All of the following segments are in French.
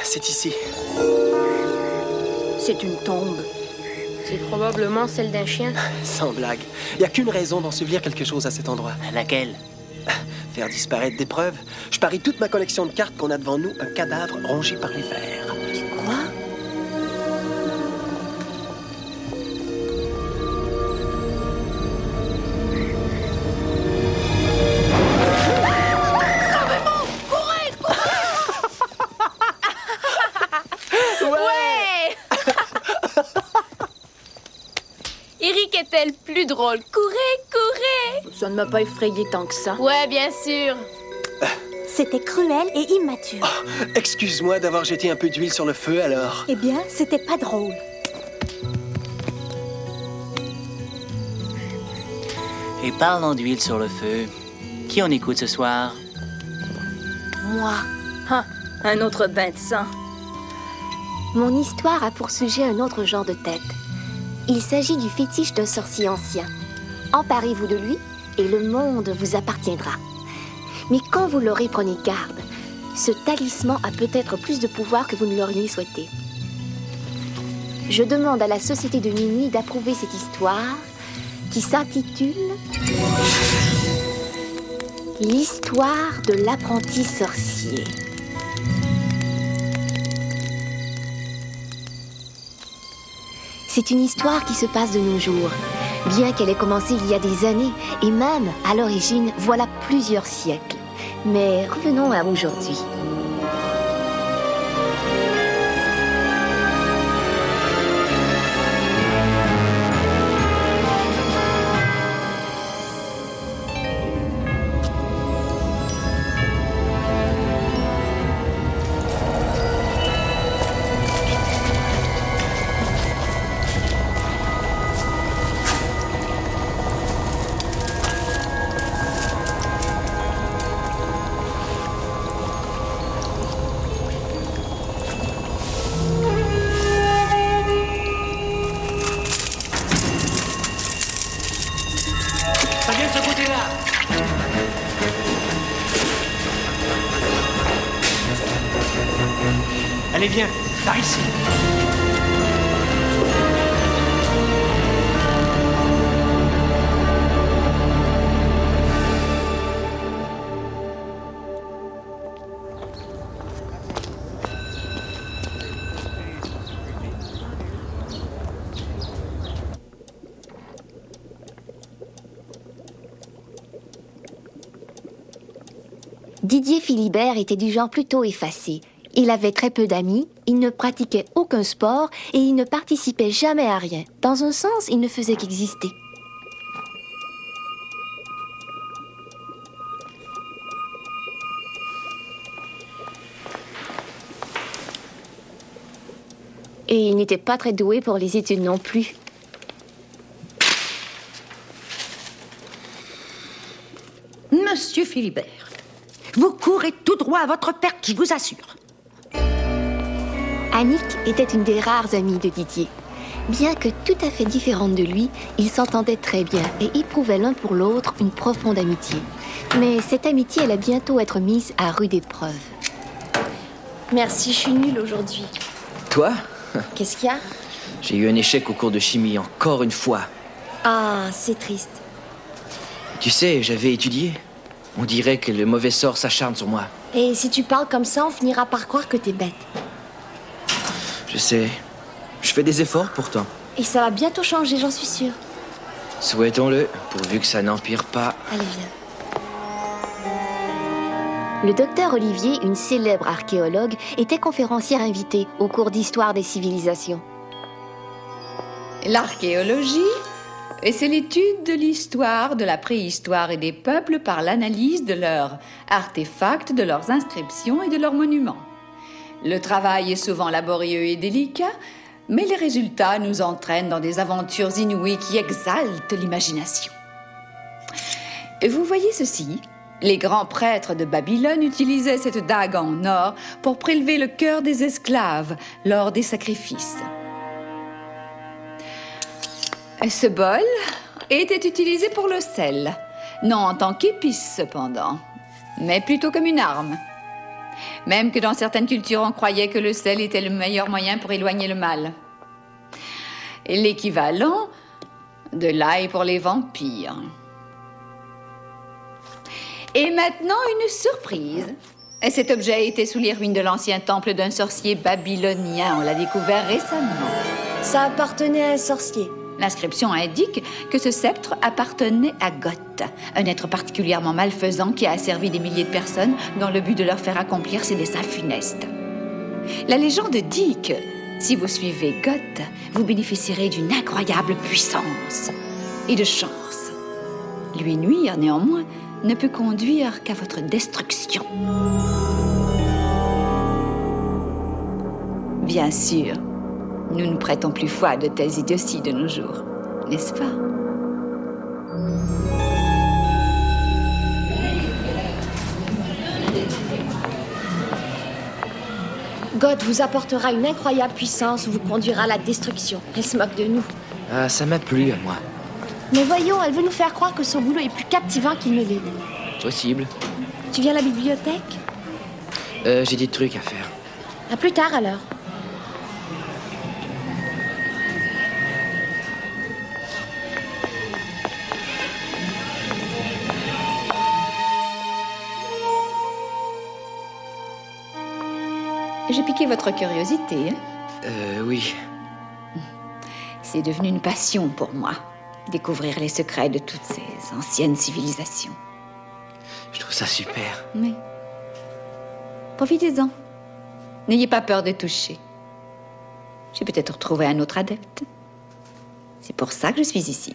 C'est ici. C'est une tombe. C'est probablement celle d'un chien. Sans blague. Il n'y a qu'une raison d'ensevelir quelque chose à cet endroit. Laquelle? Faire disparaître des preuves. Je parie toute ma collection de cartes qu'on a devant nous un cadavre rongé par les vers. Tu crois? Eric est-elle plus drôle? Courez, courez! Ça ne m'a pas effrayé tant que ça. Ouais, bien sûr. C'était cruel et immature. Oh, excuse-moi d'avoir jeté un peu d'huile sur le feu, alors. Eh bien, c'était pas drôle. Et parlant d'huile sur le feu, qui on écoute ce soir? Moi. Ah, un autre bain de sang. Mon histoire a pour sujet un autre genre de tête. Il s'agit du fétiche d'un sorcier ancien. Emparez-vous de lui et le monde vous appartiendra. Mais quand vous l'aurez, prenez garde. Ce talisman a peut-être plus de pouvoir que vous ne l'auriez souhaité. Je demande à la Société de Minuit d'approuver cette histoire qui s'intitule « L'histoire de l'apprenti sorcier ». C'est une histoire qui se passe de nos jours, bien qu'elle ait commencé il y a des années, et même, à l'origine, voilà plusieurs siècles. Mais revenons à aujourd'hui. Ça vient de ce côté-là. Allez, viens, par ici. Didier Philibert était du genre plutôt effacé. Il avait très peu d'amis, il ne pratiquait aucun sport et il ne participait jamais à rien. Dans un sens, il ne faisait qu'exister. Et il n'était pas très doué pour les études non plus. Monsieur Philibert, vous courez tout droit à votre perte, je vous assure. Annick était une des rares amies de Didier. Bien que tout à fait différente de lui, ils s'entendaient très bien et éprouvaient l'un pour l'autre une profonde amitié. Mais cette amitié allait bientôt être mise à rude épreuve. Merci, je suis nulle aujourd'hui. Toi? Qu'est-ce qu'il y a? J'ai eu un échec au cours de chimie, encore une fois. Ah, c'est triste. Tu sais, j'avais étudié. On dirait que le mauvais sort s'acharne sur moi. Et si tu parles comme ça, on finira par croire que t'es bête. Je sais. Je fais des efforts pourtant. Et ça va bientôt changer, j'en suis sûre. Souhaitons-le, pourvu que ça n'empire pas. Allez, viens. Le docteur Olivier, une célèbre archéologue, était conférencière invitée au cours d'histoire des civilisations. L'archéologie, c'est l'étude de l'histoire, de la préhistoire et des peuples par l'analyse de leurs artefacts, de leurs inscriptions et de leurs monuments. Le travail est souvent laborieux et délicat, mais les résultats nous entraînent dans des aventures inouïes qui exaltent l'imagination. Vous voyez ceci? Les grands prêtres de Babylone utilisaient cette dague en or pour prélever le cœur des esclaves lors des sacrifices. Ce bol était utilisé pour le sel, non en tant qu'épice cependant, mais plutôt comme une arme. Même que dans certaines cultures, on croyait que le sel était le meilleur moyen pour éloigner le mal. Et l'équivalent de l'ail pour les vampires. Et maintenant, une surprise. Et cet objet était sous les ruines de l'ancien temple d'un sorcier babylonien. On l'a découvert récemment. Ça appartenait à un sorcier. L'inscription indique que ce sceptre appartenait à Goth, un être particulièrement malfaisant qui a asservi des milliers de personnes dans le but de leur faire accomplir ses desseins funestes. La légende dit que, si vous suivez Goth, vous bénéficierez d'une incroyable puissance et de chance. Lui nuire, néanmoins, ne peut conduire qu'à votre destruction. Bien sûr, nous ne prêtons plus foi à de telles idioties de nos jours, n'est-ce pas? God vous apportera une incroyable puissance, vous conduira à la destruction. Elle se moque de nous. Ah, ça m'a plu à moi. Mais voyons, elle veut nous faire croire que son boulot est plus captivant qu'il ne l'est. Possible. Tu viens à la bibliothèque? J'ai des trucs à faire. À plus tard alors. J'ai piqué votre curiosité, hein? Oui. C'est devenu une passion pour moi, découvrir les secrets de toutes ces anciennes civilisations. Je trouve ça super. Oui. Profitez-en. N'ayez pas peur de toucher. J'ai peut-être retrouvé un autre adepte. C'est pour ça que je suis ici.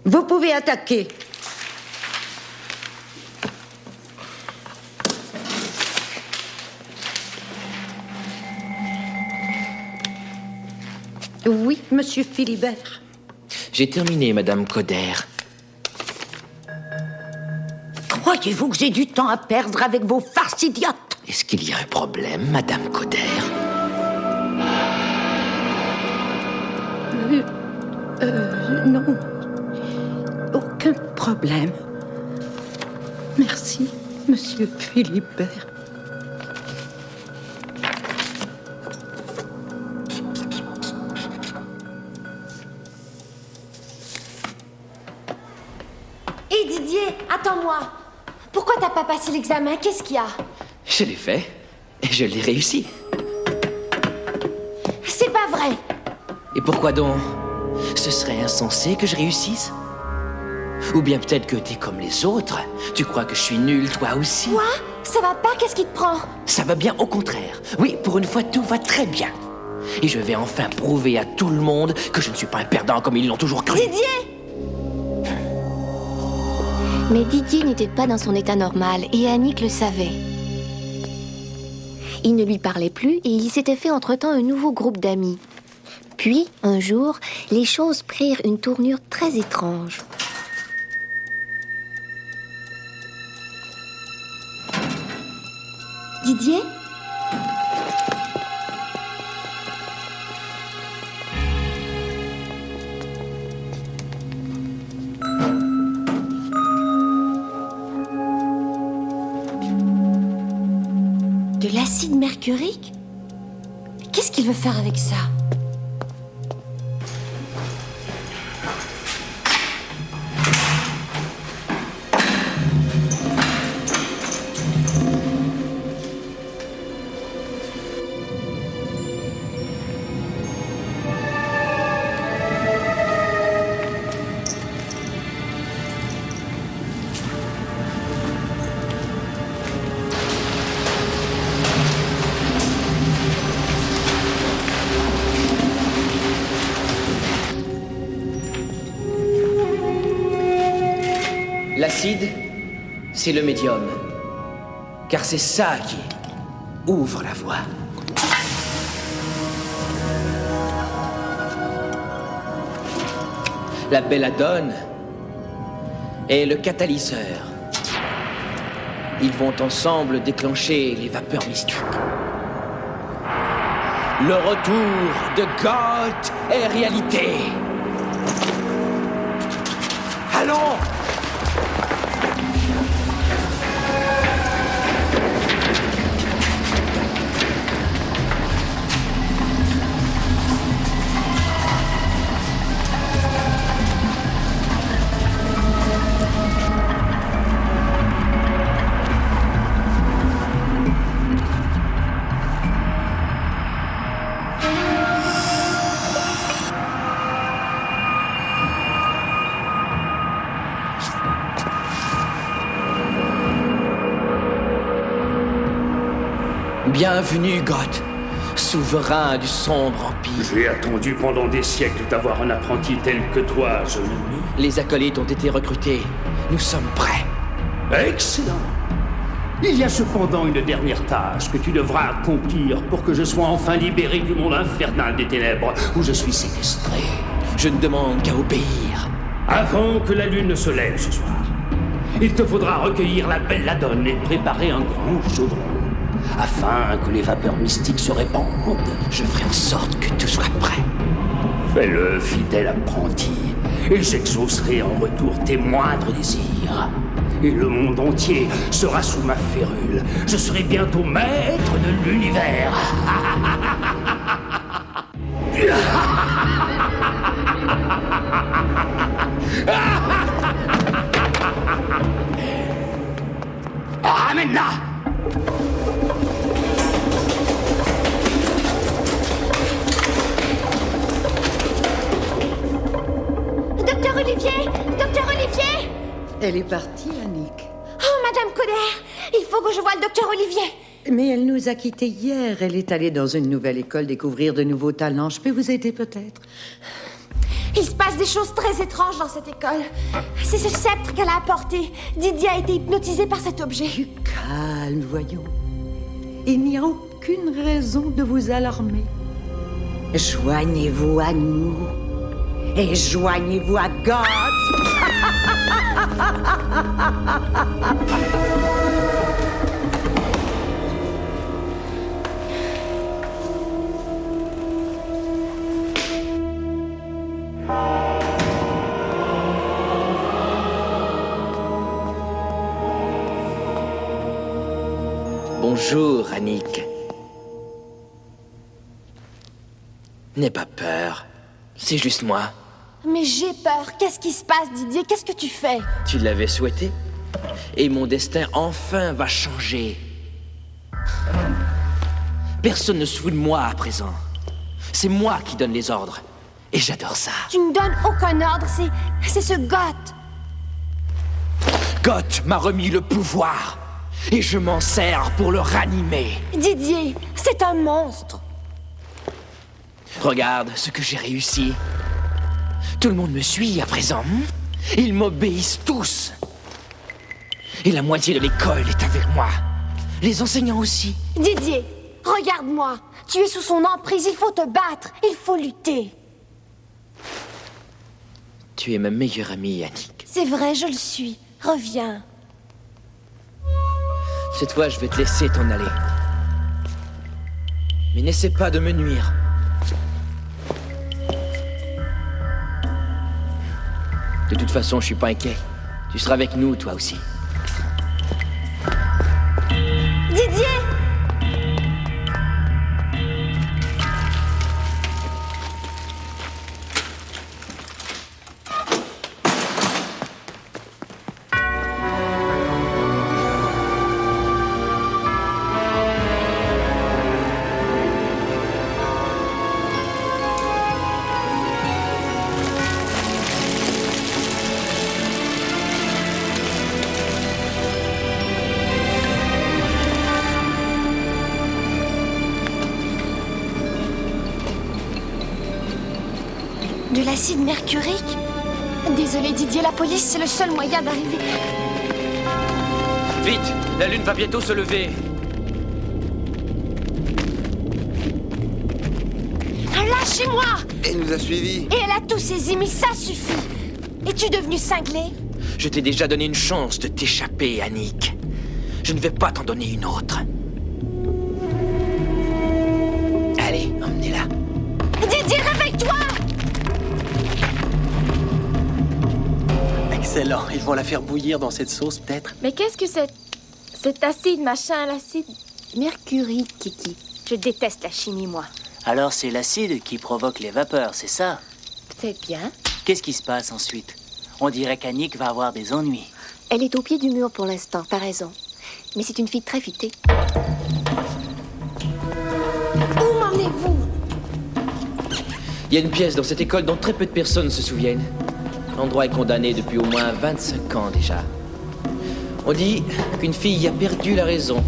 Vous pouvez attaquer. Oui, monsieur Philibert. J'ai terminé, Madame Coder. Croyez-vous que j'ai du temps à perdre avec vos farces idiotes? Est-ce qu'il y a un problème, Madame Coder? Non. Aucun problème. Merci, monsieur Philibert. Hé Didier, attends-moi. Pourquoi t'as pas passé l'examen? Qu'est-ce qu'il y a? Je l'ai fait. Et je l'ai réussi. C'est pas vrai. Et pourquoi donc? Ce serait insensé que je réussisse? Ou bien peut-être que t'es comme les autres. Tu crois que je suis nul, toi aussi? Quoi? Ça va pas? Qu'est-ce qui te prend? Ça va bien, au contraire. Oui, pour une fois, tout va très bien. Et je vais enfin prouver à tout le monde que je ne suis pas un perdant comme ils l'ont toujours cru. Didier! Mais Didier n'était pas dans son état normal et Annick le savait. Il ne lui parlait plus et il s'était fait entre-temps un nouveau groupe d'amis. Puis, un jour, les choses prirent une tournure très étrange. Didier? De l'acide mercurique? Qu'est-ce qu'il veut faire avec ça? L'acide, c'est le médium. Car c'est ça qui ouvre la voie. La belladone est le catalyseur. Ils vont ensemble déclencher les vapeurs mystiques. Le retour de Goth est réalité. Allons! Bienvenue, Goth, souverain du sombre empire. J'ai attendu pendant des siècles d'avoir un apprenti tel que toi, jeune ami. Les acolytes ont été recrutés. Nous sommes prêts. Excellent. Il y a cependant une dernière tâche que tu devras accomplir pour que je sois enfin libéré du monde infernal des ténèbres où je suis séquestré. Je ne demande qu'à obéir. Avant que la lune ne se lève ce soir, il te faudra recueillir la belladone et préparer un grand chaudron, afin que les vapeurs mystiques se répandent. Je ferai en sorte que tout soit prêt. Fais-le, fidèle apprenti, et j'exaucerai en retour tes moindres désirs. Et le monde entier sera sous ma férule. Je serai bientôt maître de l'univers. Amène-la! Docteur Olivier! Docteur Olivier! Elle est partie, Annick. Oh, Madame Coder! Il faut que je voie le docteur Olivier! Mais elle nous a quittés hier. Elle est allée dans une nouvelle école découvrir de nouveaux talents. Je peux vous aider peut-être? Il se passe des choses très étranges dans cette école. C'est ce sceptre qu'elle a apporté. Didier a été hypnotisé par cet objet. Du calme, voyons. Il n'y a aucune raison de vous alarmer. Joignez-vous à nous. Et joignez-vous à Goth. Bonjour, Annick. N'aie pas peur. C'est juste moi. Mais j'ai peur. Qu'est-ce qui se passe, Didier? Qu'est-ce que tu fais? Tu l'avais souhaité. Et mon destin, enfin, va changer. Personne ne se fout de moi à présent. C'est moi qui donne les ordres. Et j'adore ça. Tu ne donnes aucun ordre. C'est ce Goth. Goth m'a remis le pouvoir. Et je m'en sers pour le ranimer. Didier, c'est un monstre. Regarde ce que j'ai réussi. Tout le monde me suit à présent. Ils m'obéissent tous. Et la moitié de l'école est avec moi. Les enseignants aussi. Didier, regarde-moi. Tu es sous son emprise. Il faut te battre. Il faut lutter. Tu es ma meilleure amie, Annick. C'est vrai, je le suis. Reviens. Cette fois, je vais te laisser t'en aller. Mais n'essaie pas de me nuire. De toute façon, je suis pas inquiet. Tu seras avec nous, toi aussi. Didier! De l'acide mercurique? Désolé Didier, la police, c'est le seul moyen d'arriver. Vite! La lune va bientôt se lever. Lâchez-moi! Elle nous a suivis. Et elle a tous ses émis, ça suffit! Es-tu devenu cinglé? Je t'ai déjà donné une chance de t'échapper, Annick. Je ne vais pas t'en donner une autre. Allez, emmenez-la. Didier, réveille-toi! Excellent. Ils vont la faire bouillir dans cette sauce, peut-être. Mais qu'est-ce que c'est? Cet acide, machin, l'acide? Mercurique, Kiki. Je déteste la chimie, moi. Alors c'est l'acide qui provoque les vapeurs, c'est ça? Peut-être bien. Qu'est-ce qui se passe ensuite? On dirait qu'Annick va avoir des ennuis. Elle est au pied du mur pour l'instant, t'as raison. Mais c'est une fille très futée. Où m'emmenez-vous? Il y a une pièce dans cette école dont très peu de personnes se souviennent. L'endroit est condamné depuis au moins 25 ans déjà. On dit qu'une fille a perdu la raison.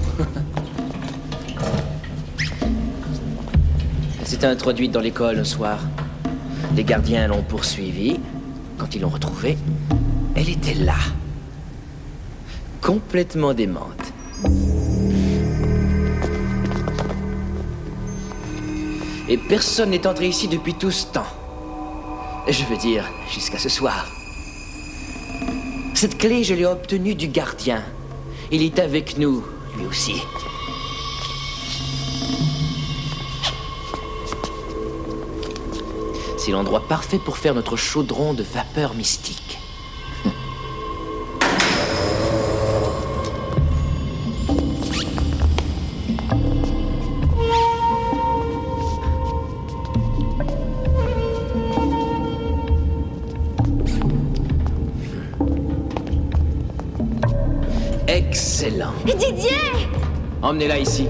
Elle s'est introduite dans l'école un soir. Les gardiens l'ont poursuivie. Quand ils l'ont retrouvée, elle était là. Complètement démente. Et personne n'est entré ici depuis tout ce temps. Je veux dire, jusqu'à ce soir. Cette clé, je l'ai obtenue du gardien. Il est avec nous, lui aussi. C'est l'endroit parfait pour faire notre chaudron de vapeur mystique. Excellent. Didier! Emmenez-la ici.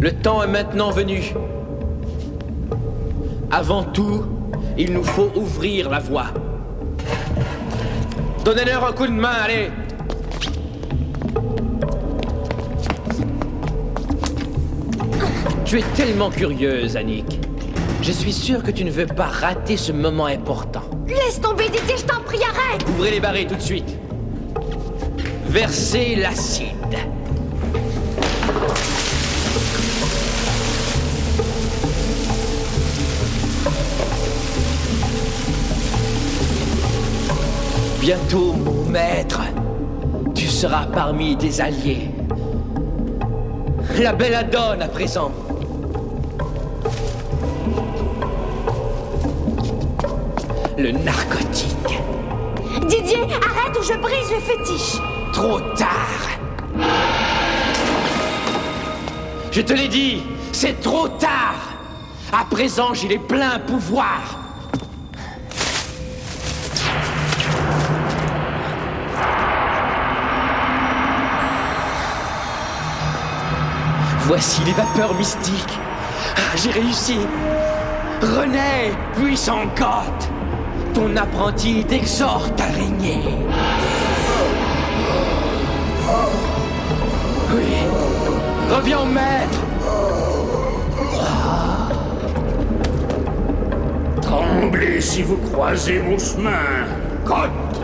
Le temps est maintenant venu. Avant tout, il nous faut ouvrir la voie. Donnez-leur un coup de main, allez! Tu es tellement curieuse, Annick. Je suis sûr que tu ne veux pas rater ce moment important. Laisse tomber, Didier, je t'en prie, arrête! Ouvrez les barils tout de suite. Versez l'acide. Bientôt, mon maître, tu seras parmi tes alliés. La belladone à présent. Le narcotique. Didier, arrête ou je brise le fétiche. Trop tard. Je te l'ai dit, c'est trop tard. À présent, j'ai les pleins pouvoirs. Voici les vapeurs mystiques. Ah, j'ai réussi. Renais, puissant Goth, ton apprenti t'exhorte à régner. Oui, reviens au maître. Tremblez si vous croisez mon chemin, Goth.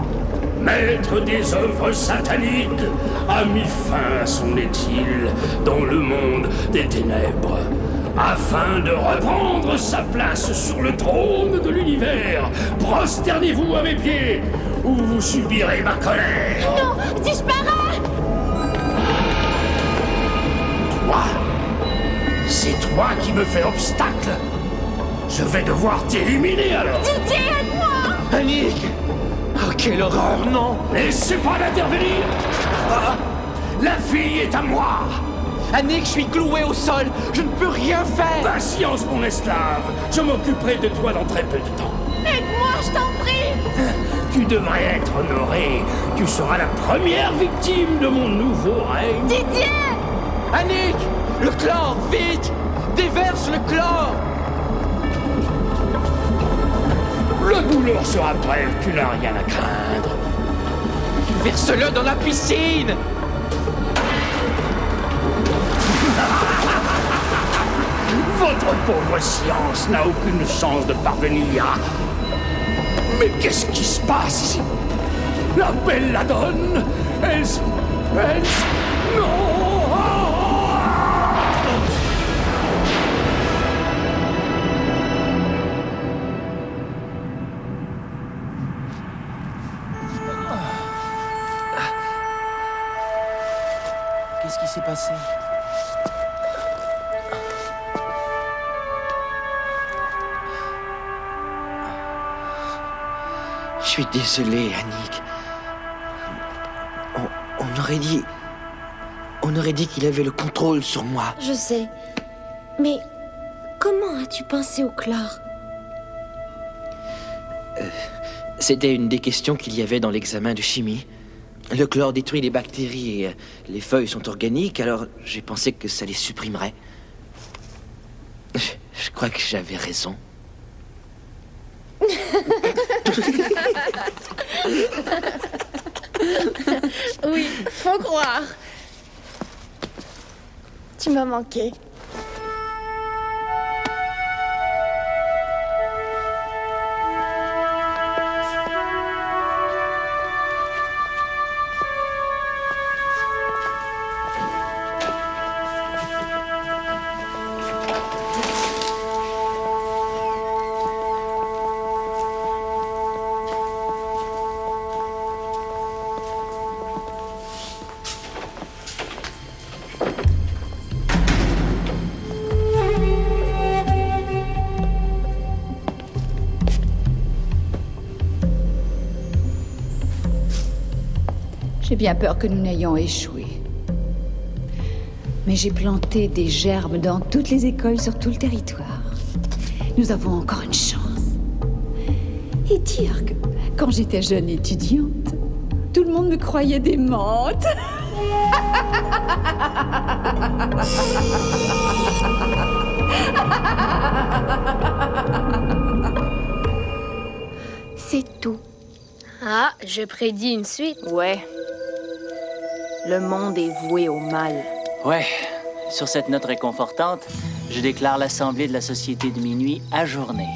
maître des œuvres sataniques, a mis fin à son exil dans le monde des ténèbres, afin de reprendre sa place sur le trône de l'univers. Prosternez-vous à mes pieds, ou vous subirez ma colère. Non, disparais! Toi, c'est toi qui me fais obstacle. Je vais devoir t'éliminer alors. Didier, aide-moi! Annick! Oh, quelle horreur, non! Laissez pas l'intervenir. La fille est à moi. Annick, je suis cloué au sol! Je ne peux rien faire! Patience, mon esclave. Je m'occuperai de toi dans très peu de temps. Aide-moi, je t'en prie! Tu devrais être honoré. Tu seras la première victime de mon nouveau règne. Didier! Annick! Le chlore, vite! Déverse le chlore! La douleur sera brève, tu n'as rien à craindre. Verse-le dans la piscine! Votre pauvre science n'a aucune chance de parvenir. Mais qu'est-ce qui se passe ici? La belladone? Non! Qu'est-ce qui s'est passé? Je suis désolé, Annick. On aurait dit... On aurait dit qu'il avait le contrôle sur moi. Je sais. Mais comment as-tu pensé au chlore? C'était une des questions qu'il y avait dans l'examen de chimie. Le chlore détruit les bactéries et les feuilles sont organiques, alors j'ai pensé que ça les supprimerait. Je crois que j'avais raison. Oui, faut croire. Tu m'as manqué. J'ai bien peur que nous n'ayons échoué. Mais j'ai planté des gerbes dans toutes les écoles sur tout le territoire. Nous avons encore une chance. Et dire que, quand j'étais jeune étudiante, tout le monde me croyait démente. C'est tout. Ah, je prédis une suite. Ouais. Le monde est voué au mal. Ouais, sur cette note réconfortante, je déclare l'Assemblée de la Société de Minuit ajournée.